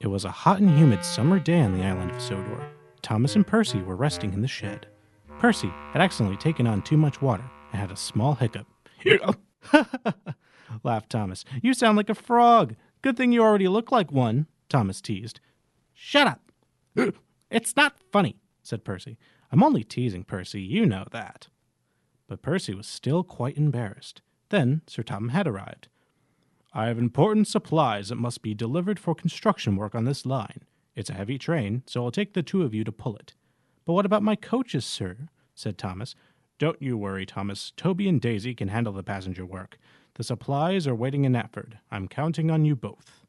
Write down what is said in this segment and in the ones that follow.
It was a hot and humid summer day on the island of Sodor. Thomas and Percy were resting in the shed. Percy had accidentally taken on too much water and had a small hiccup. Laughed Thomas. You sound like a frog. Good thing you already look like one, Thomas teased. Shut up. It's not funny, said Percy. I'm only teasing, Percy. You know that. But Percy was still quite embarrassed. Then Sir Tom had arrived. I have important supplies that must be delivered for construction work on this line. It's a heavy train, so I'll take the two of you to pull it. But what about my coaches, sir? Said Thomas. Don't you worry, Thomas. Toby and Daisy can handle the passenger work. The supplies are waiting in Knapford. I'm counting on you both.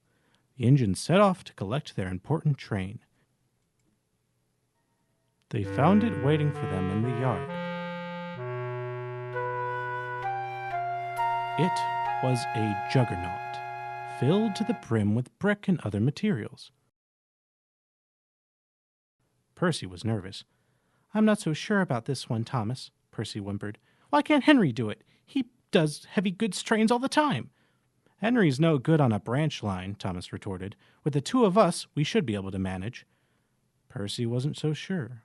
The engines set off to collect their important train. They found it waiting for them in the yard. It was a juggernaut, filled to the brim with brick and other materials. Percy was nervous. I'm not so sure about this one, Thomas, Percy whimpered. Why can't Henry do it? He does heavy goods trains all the time. Henry's no good on a branch line, Thomas retorted. With the two of us, we should be able to manage. Percy wasn't so sure.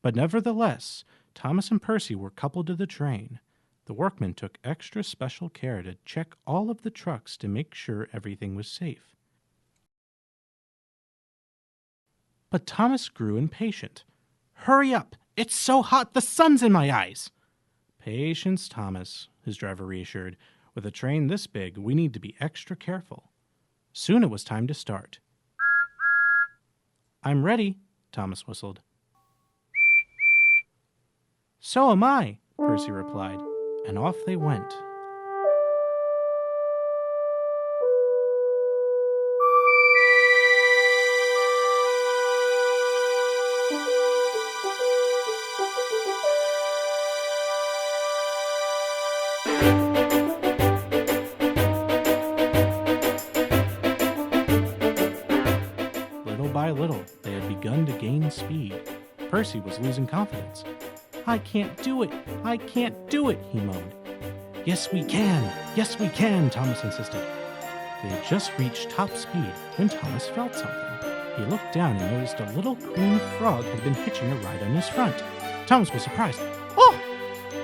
But nevertheless, Thomas and Percy were coupled to the train. The workmen took extra special care to check all of the trucks to make sure everything was safe. But Thomas grew impatient. Hurry up! It's so hot the sun's in my eyes! Patience, Thomas, his driver reassured. With a train this big, we need to be extra careful. Soon it was time to start. I'm ready, Thomas whistled. So am I, Percy replied, and off they went. Little by little, they had begun to gain speed. Percy was losing confidence. I can't do it! I can't do it! He moaned. Yes, we can! Yes, we can! Thomas insisted. They had just reached top speed when Thomas felt something. He looked down and noticed a little green frog had been hitching a ride on his front. Thomas was surprised. Oh!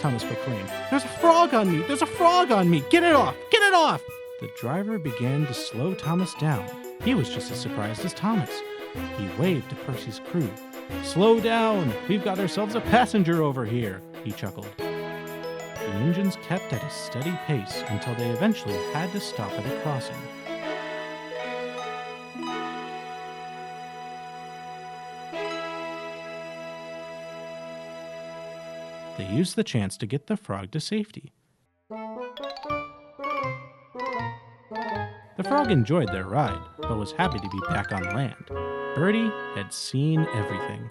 Thomas proclaimed. There's a frog on me! There's a frog on me! Get it off! Get it off! The driver began to slow Thomas down. He was just as surprised as Thomas. He waved to Percy's crew. Slow down! We've got ourselves a passenger over here, he chuckled. The engines kept at a steady pace until they eventually had to stop at a crossing. They used the chance to get the frog to safety. The frog enjoyed their ride, but was happy to be back on land. Bertie had seen everything.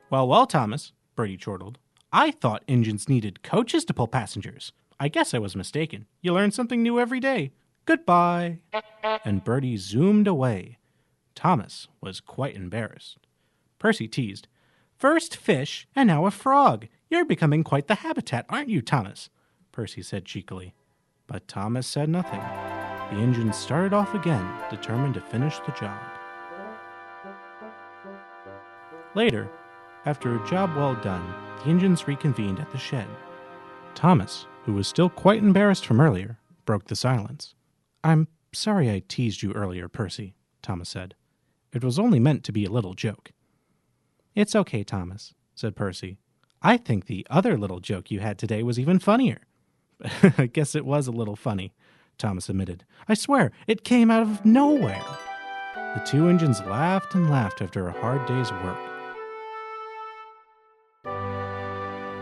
Well, Thomas, Bertie chortled. I thought engines needed coaches to pull passengers. I guess I was mistaken. You learn something new every day. Goodbye. And Bertie zoomed away. Thomas was quite embarrassed. Percy teased. First fish, and now a frog. You're becoming quite the habitat, aren't you, Thomas? Percy said cheekily. But Thomas said nothing. The engine started off again, determined to finish the job. Later, after a job well done, the engines reconvened at the shed. Thomas, who was still quite embarrassed from earlier, broke the silence. I'm sorry I teased you earlier, Percy, Thomas said. It was only meant to be a little joke. It's okay, Thomas, said Percy. I think the other little joke you had today was even funnier. I guess it was a little funny, Thomas admitted. I swear, it came out of nowhere. The two engines laughed and laughed after a hard day's work.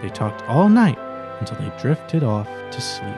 They talked all night until they drifted off to sleep.